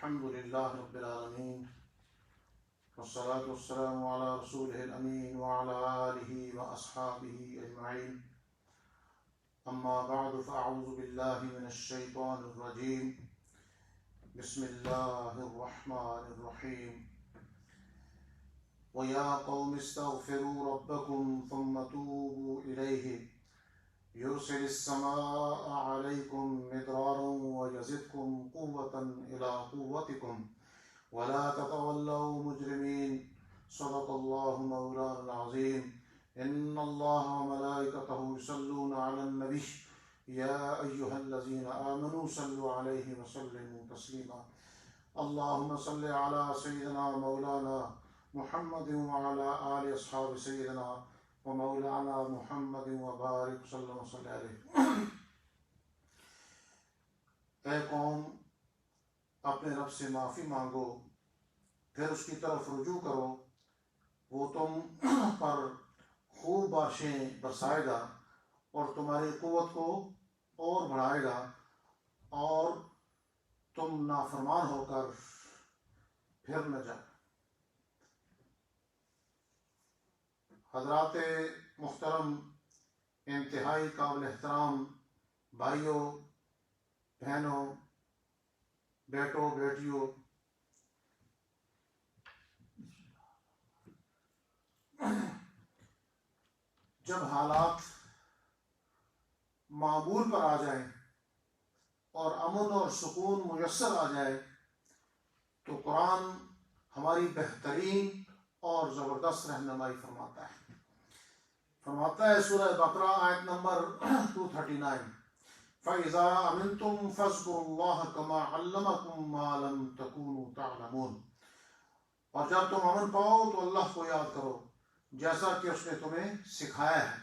الحمد لله رب العالمين والصلاة والسلام على رسوله الأمين وعلى آله وأصحابه أجمعين. أما بعد فأعوذ بالله من الشيطان الرجيم. بسم الله الرحمن الرحيم. ويا قوم استغفروا ربكم ثم توبوا إليه يرسل السماء عليكم مدرارا ويزدكم قوة إلى قوتكم ولا تتولوا مجرمين. صدق الله مولانا العظيم. إن الله وملائكته يصلون على النبي يا أيها الذين آمنوا صلوا عليه وسلموا تسليما. اللهم صل على سيدنا مولانا محمد وعلى آل أصحاب سيدنا ومولانا محمد وبارک صلی اللہ وسلم علیہ. اے قوم، اپنے رب سے معافی مانگو، پھر اس کی طرف رجوع کرو، وہ تم پر خوب بارشیں برسائے گا اور تمہاری قوت کو اور بڑھائے گا اور تم نافرمان ہو کر پھر نہ جاؤ. حضرات محترم، انتہائی قابل احترام بھائیوں، بہنوں، بیٹوں، بیٹیوں، جب حالات معمول پر آ جائیں اور امن اور سکون میسر آ جائے تو قرآن ہماری بہترین اور زبردست رہنمائی فرماتا ہے. فرماتا ہے سورہ بقرہ آیت نمبر 239، فَإِذَا أَمِنْتُمْ فَاذْكُرُوا اللَّهَ كَمَا عَلَّمَكُمْ مَا لَمْ تَكُونُوا تَعْلَمُونَ. اور جب تم امن پاؤ تو اللہ کو یاد کرو جیسا کہ اس نے تمہیں سکھایا ہے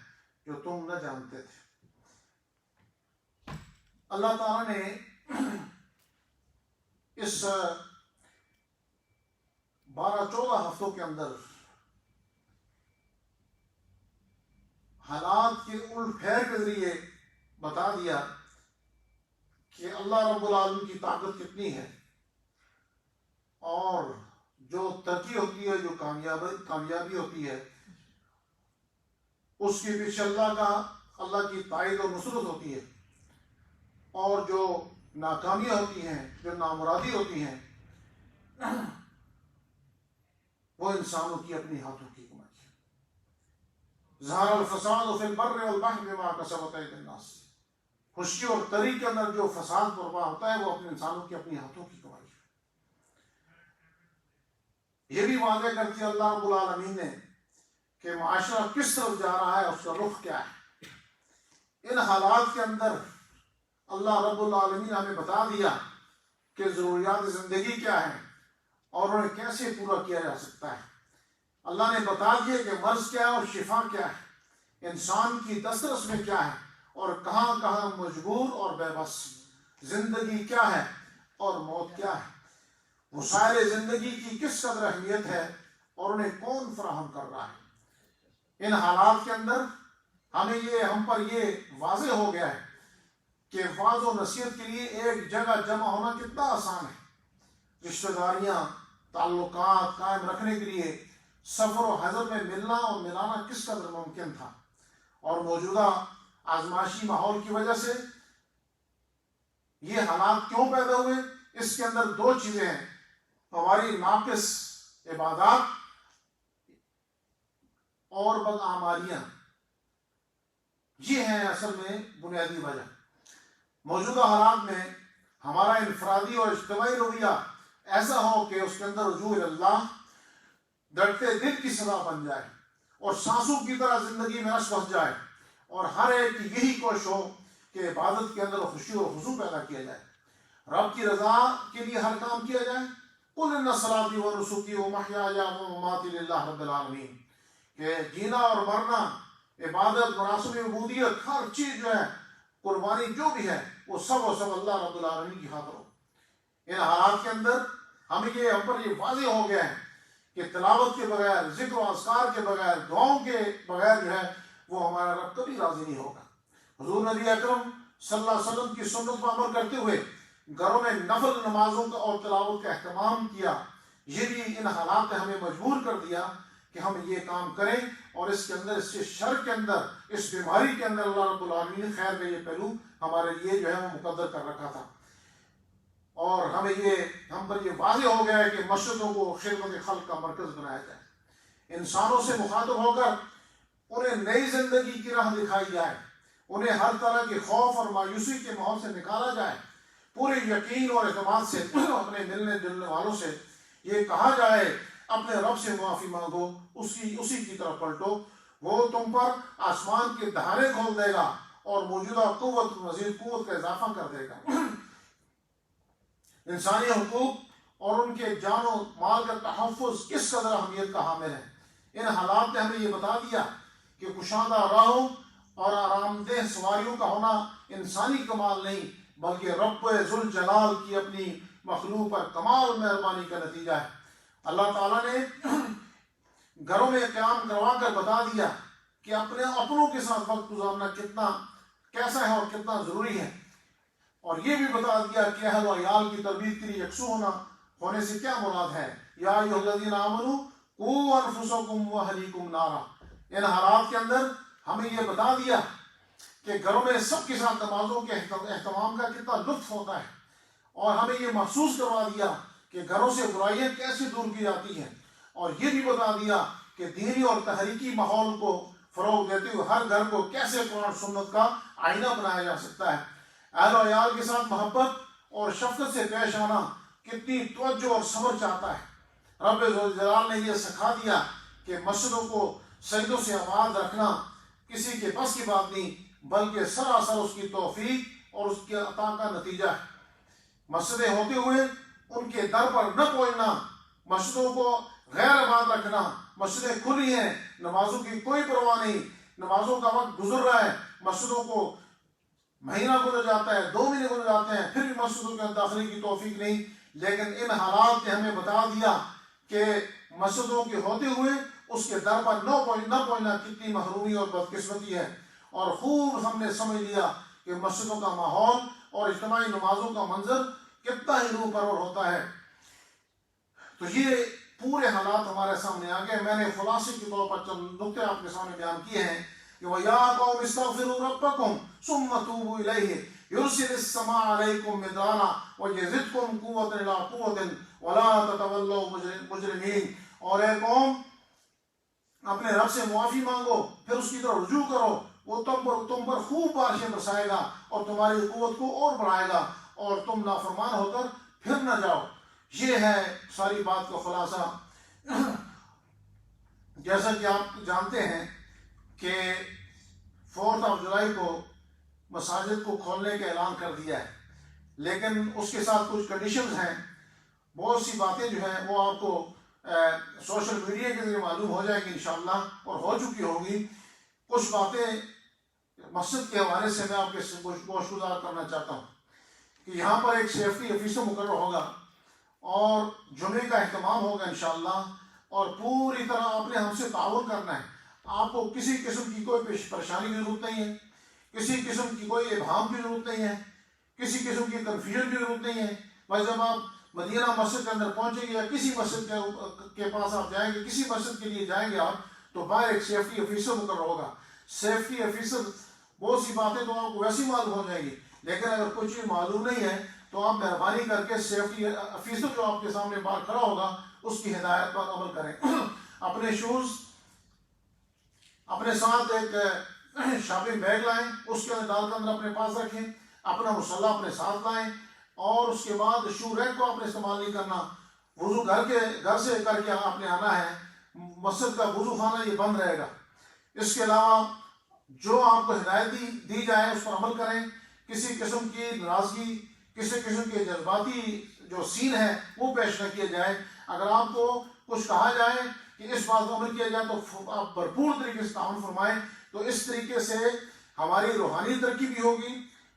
جو تم نہ جانتے تھے. اللہ تعالیٰ نے اس 12-14 ہفتوں کے اندر حالات کے الٹ پھیر کے ذریعے بتا دیا کہ اللہ رب العالمین کی طاقت کتنی ہے اور جو ترقی ہوتی ہے، جو کامیابی ہوتی ہے، اس کے پیچھے اللہ کی تائید اور نصرت ہوتی ہے، اور جو ناکامیاں ہوتی ہیں، جو نامرادی ہوتی ہیں، وہ انسانوں کی اپنی ہاتھوں کی کمائی ہے. ظہر الفساد فی البر والبحر بما کسبت ایدی الناس. خشکی اور تری کے اندر جو فساد برپا ہوتا ہے وہ اپنے انسانوں کی اپنی ہاتھوں کی کمائی ہے. یہ بھی واضح کرتی ہے اللہ رب العالمین نے کہ معاشرہ کس طرف جا رہا ہے، اس کا رخ کیا ہے. ان حالات کے اندر اللہ رب العالمین ہمیں بتا دیا کہ ضروریات زندگی کیا ہے اور انہیں کیسے پورا کیا جا سکتا ہے. اللہ نے بتا دیا کہ مرض کیا ہے اور شفا کیا ہے، انسان کی دسترس میں کیا ہے اور کہاں کہاں مجبور اور بے بس، زندگی کیا ہے اور موت کیا ہے، وسائل زندگی کی کس قدر اہمیت ہے اور انہیں کون فراہم کر رہا ہے. ان حالات کے اندر ہم پر یہ واضح ہو گیا ہے کہ وعظ و نصیحت کے لیے ایک جگہ جمع ہونا کتنا آسان ہے. رشتہ داریاں، تعلقات قائم رکھنے کے لیے سفر و حضر میں ملنا اور ملانا کس قدر ممکن تھا، اور موجودہ آزمائشی ماحول کی وجہ سے یہ حالات کیوں پیدا ہوئے. اس کے اندر 2 چیزیں ہیں، ہماری ناقص عبادات اور بدعمالیاں. یہ ہیں اصل میں بنیادی وجہ. موجودہ حالات میں ہمارا انفرادی اور اجتماعی رویہ ایسا ہو کہ اس کے اندر رجوع اللہ ڈرتے دل کی سزا بن جائے اور سانسوں کی طرح زندگی میں رس بس جائے، اور ہر ایک کی یہی کوشش ہو کہ عبادت کے اندر خوشی اور خضوع پیدا کیا جائے، رب کی رضا کے لیے ہر کام کیا جائے. قل ان صلاتی و نسکی و محیایا و مماتی للہ رب العالمین. کہ جینا اور مرنا، عبادت، مناسب عبودیت، ہر چیز جو ہے، قربانی جو بھی ہے، وہ سب اللہ رب العالمین کی خاطر ہو. ان حالات کے اندر ہم پر یہ واضح ہو گیا ہے کہ تلاوت کے بغیر، ذکر و اذکار کے بغیر، دعاؤں کے بغیر جو ہے وہ ہمارا رب کبھی راضی نہیں ہوگا. حضور نبی اکرم صلی اللہ علیہ وسلم کی سنت پر عمل کرتے ہوئے گھروں میں نفل نمازوں کا اور تلاوت کا اہتمام کیا، یہ بھی ان حالات نے ہمیں مجبور کر دیا کہ ہم یہ کام کریں، اور اس کے اندر، اس شر کے اندر، اس بیماری کے اندر اللہ رب العالمین نے خیر کا یہ پہلو ہمارے لیے جو ہے وہ مقدر کر رکھا تھا، اور ہم پر یہ واضح ہو گیا ہے کہ مسجدوں کو خدمت خلق کا مرکز بنایا جائے، انسانوں سے مخاطب ہو کر انہیں نئی زندگی کی راہ دکھائی جائے، انہیں ہر طرح کے خوف اور مایوسی کے ماحول سے نکالا جائے، پورے یقین اور اعتماد سے اپنے ملنے جلنے والوں سے یہ کہا جائے اپنے رب سے معافی مانگو، اسی کی طرف پلٹو، وہ تم پر آسمان کے دہانے کھول دے گا اور موجودہ قوت مزید قوت کا اضافہ کر دے گا۔ انسانی حقوق اور ان کے جان و مال کا تحفظ کس قدر اہمیت کا حامل ہے، ان حالات نے ہمیں یہ بتا دیا کہ کشادہ راہوں اور آرام دہ سواریوں کا ہونا انسانی کمال نہیں بلکہ رب ذوالجلال کی اپنی مخلوق پر کمال مہربانی کا نتیجہ ہے۔ اللہ تعالیٰ نے گھروں میں قیام کروا کر بتا دیا کہ اپنے اپنوں کے ساتھ وقت گزارنا کیسا ہے اور کتنا ضروری ہے، اور یہ بھی بتا دیا کہ اہل و عیال کی تربیت کے لیے یکسو ہونے سے کیا مراد ہے۔ یا ایھا الذین آمنوا قوا انفسکم واہلیکم نارا، ان حالات کے اندر ہمیں یہ بتا دیا کہ گھروں میں سب کے ساتھ نمازوں کے اہتمام کا کتنا لطف ہوتا ہے، اور ہمیں یہ محسوس کروا دیا کہ گھروں سے برائیاں کیسے دور کی جاتی ہیں، اور یہ بھی بتا دیا کہ دینی اور تحریکی ماحول کو فروغ دیتے ہوئے ہر گھر کو کیسے قرآن سنت کا آئینہ بنایا جا سکتا ہے۔ اہل و عیال کے ساتھ محبت اور شفقت سے پیش آنا کتنی توجہ اور صبر چاہتا ہے۔ رب ذوالجلال نے یہ سکھا دیا کہ مسجدوں کو سجدوں سے آباد رکھنا کسی کے بس کی بات نہیں بلکہ سراسر اس کی توفیق اور اس کے عطا کا نتیجہ ہے۔ مسجدیں ہوتے ہوئے ان کے در پر نہ پہنچنا، مسجدوں کو غیر آباد رکھنا، مسجدیں کھلی ہیں، نمازوں کی کوئی پرواہ نہیں، نمازوں کا وقت گزر رہا ہے، مسجدوں کو مہینہ گزر جاتا ہے، 2 مہینے گزر جاتے ہیں، پھر بھی مسجدوں کے داخلے کی توفیق نہیں، لیکن ان حالات نے ہمیں بتا دیا کہ مسجدوں کے ہوتے ہوئے اس کے در پر نہ پہنچنا کتنی محرومی اور بدقسمتی ہے، اور خوب ہم نے سمجھ لیا کہ مسجدوں کا ماحول اور اجتماعی نمازوں کا منظر کتنا ہی روح پرور ہوتا ہے۔ تو یہ پورے حالات ہمارے سامنے آ گئے۔ میں نے خلاصے کے طور پر چند نقطے آپ کے سامنے بیان کیے ہیں کہ وَيَا قَوْمِ اسْتَغْفِرُوا رَبَّكُمْ ثُمَّ تُوبُوا إِلَيْهِ يُرْسِلِ السَّمَاءَ عَلَيْكُمْ مِدْرَارًا وَيَزِدْكُمْ قُوَّةً إِلَىٰ قُوَّةٍ وَلَا تَتَوَلَّوْا مُجْرِمِينَ، اور اے قوم اپنے رب سے معافی مانگو، پھر اس کی طرف رجوع کرو، وہ تم پر خوب بارشیں برسائے گا اور تمہاری قوت کو اور بڑھائے گا، اور تم نافرمان ہو کر پھر نہ جاؤ۔ یہ ہے ساری بات کا خلاصہ۔ جیسا کہ آپ جانتے ہیں کہ 4 جولائی کو مساجد کو کھولنے کا اعلان کر دیا ہے، لیکن اس کے ساتھ کچھ کنڈیشنز ہیں۔ بہت سی باتیں جو ہیں وہ آپ کو سوشل میڈیا کے ذریعے معلوم ہو جائے گی انشاءاللہ، اور ہو چکی ہوگی۔ کچھ باتیں مسجد کے حوالے سے میں آپ کے گوش گزار کرنا چاہتا ہوں کہ یہاں پر ایک سیفٹی آفیسر مقرر ہوگا اور جمعے کا اہتمام ہوگا انشاءاللہ، اور پوری طرح آپ نے ہم سے تعاون کرنا ہے۔ آپ کو کسی قسم کی کوئی پریشانی کی ضرورت نہیں ہے، کسی قسم کی کوئی ابہام کی ضرورت نہیں ہے، کسی قسم کی کنفیوژن کی ضرورت نہیں ہے۔ بھائی جب آپ مدینہ مسجد کے اندر پہنچیں گے یا کسی مسجد کے پاس آپ جائیں گے، کسی مسجد کے لیے جائیں گے آپ، تو باہر ایک سیفٹی آفیسر مقرر ہوگا۔ سیفٹی آفیسر بہت سی باتیں تو آپ کو ویسی معلوم ہو جائیں گی، لیکن اگر کوئی چیز معلوم نہیں ہے تو آپ مہربانی کر کے سیفٹی آفیسر جو آپ کے سامنے باہر کھڑا ہوگا اس کی ہدایت پر عمل کریں۔ اپنے شوز اپنے ساتھ ایک شاپنگ بیگ لائیں، اس کے اندر ڈال کر اپنے پاس رکھیں، اپنا مصلح اپنے ساتھ لائیں، اور اس کے بعد شو ریک کو آپ نے استعمال نہیں کرنا۔ وضو گھر سے کر کے آپ نے آنا ہے، مسجد کا وضو خانہ یہ بند رہے گا۔ اس کے علاوہ جو آپ کو ہدایت دی جائے اس پر عمل کریں، کسی قسم کی ناراضگی، کسی قسم کے جذباتی جو سین ہے وہ پیش نہ کیا جائے۔ اگر آپ کو کچھ کہا جائے کہ اس بات پر عمل کیا جائے تو آپ بھرپور طریقے سے تعاون فرمائیں، تو اس طریقے سے ہماری روحانی ترقی بھی ہوگی،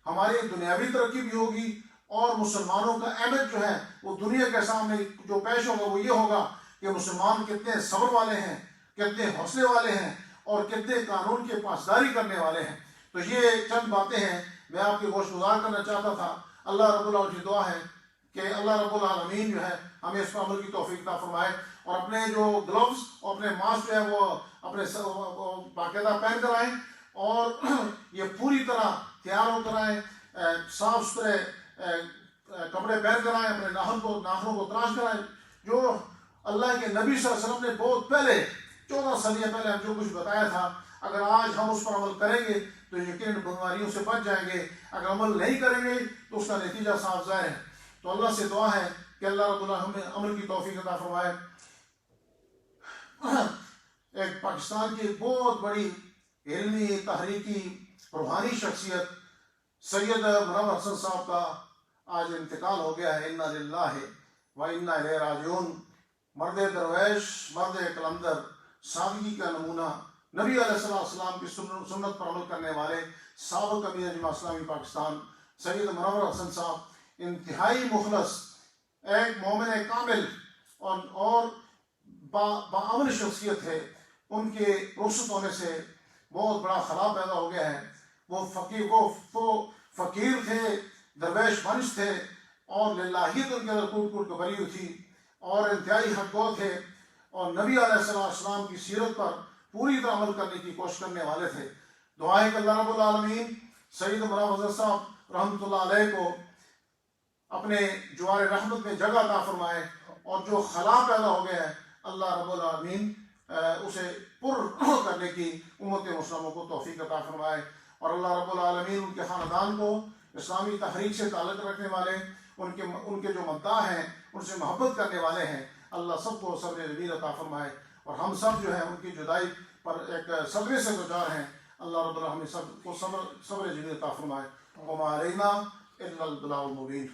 ہماری دنیاوی ترقی بھی ہوگی، اور مسلمانوں کا امیج جو ہے وہ دنیا کے سامنے جو پیش ہوگا وہ یہ ہوگا کہ مسلمان کتنے صبر والے ہیں، کتنے حوصلے والے ہیں، اور کتنے قانون کے پاسداری کرنے والے ہیں۔ تو یہ چند باتیں ہیں میں آپ کے گوش گزار کرنا چاہتا تھا۔ اللہ رب العالمین کی دعا ہے کہ اللہ رب العالمین جو ہے ہمیں اس پر عمل کی توفیق عطا فرمائے، اور اپنے جو گلوز اور اپنے ماسک جو ہے وہ اپنے باقاعدہ پہن کر آئیں، اور یہ پوری طرح تیار ہو کر آئیں، صاف ستھرے کپڑے پہن کر آئیں، اپنے ناخنوں کو تراش کر آئیں، جو اللہ کے نبی صلی اللہ علیہ وسلم نے بہت پہلے 14 صدیاں پہلے ہم جو کچھ بتایا تھا، اگر آج ہم اس پر عمل کریں گے تو یقیناً بیماریوں سے بچ جائیں گے، اگر عمل نہیں کریں گے تو اس کا نتیجہ صاف ظاہر ہے۔ تو اللہ سے دعا ہے کہ اللہ رب العالمین ہمیں عمل کی توفیق عطا فرمائے۔ ایک پاکستان کی بہت بڑی علمی، تحریکی، روحانی شخصیت سید منور حسن صاحب کا آج انتقال ہو گیا ہے، انا للہ و انا الیہ راجعون۔ مرد درویش، مرد قلندر، سادگی کا نمونہ، نبی علیہ السلام کی سنت پر عمل کرنے والے سابق امیر جماعت اسلامی پاکستان سید منور حسن صاحب انتہائی مخلص، ایک مومن کامل اور باعمل شخصیت ہے۔ ان کے رخصت ہونے سے بہت بڑا خلا پیدا ہو گیا ہے۔ وہ فقیر تھے، درویش منش تھے، اور للہیت ان کے اندر کوٹ کوٹ کے بھری ہوئی تھی، اور انتہائی حق گو تھے، اور نبی علیہ السلام کی سیرت پر پوری طرح عمل کرنے کی کوشش کرنے والے تھے۔ دعائیں کہ اللہ رب العالمین سید منور حسن صاحب رحمۃ اللہ علیہ کو اپنے جوار رحمت میں جگہ عطا فرمائے، اور جو خلا پیدا ہو گیا ہے اللہ رب العالمین اسے پر کرنے کی امت مسلموں کو توفیق عطا فرمائے، اور اللہ رب العالمین ان کے خاندان کو، اسلامی تحریک سے تعلق رکھنے والے، ان کے جو مداح ہیں، ان سے محبت کرنے والے ہیں، اللہ سب کو صبر جمیل عطا فرمائے، اور ہم سب جو ہیں ان کی جدائی پر ایک صدمے سے دوچار ہیں، اللہ رب العالمین سب کو صبر جمیل عطا فرمائے۔ وما علینا الا البلاغ المبین۔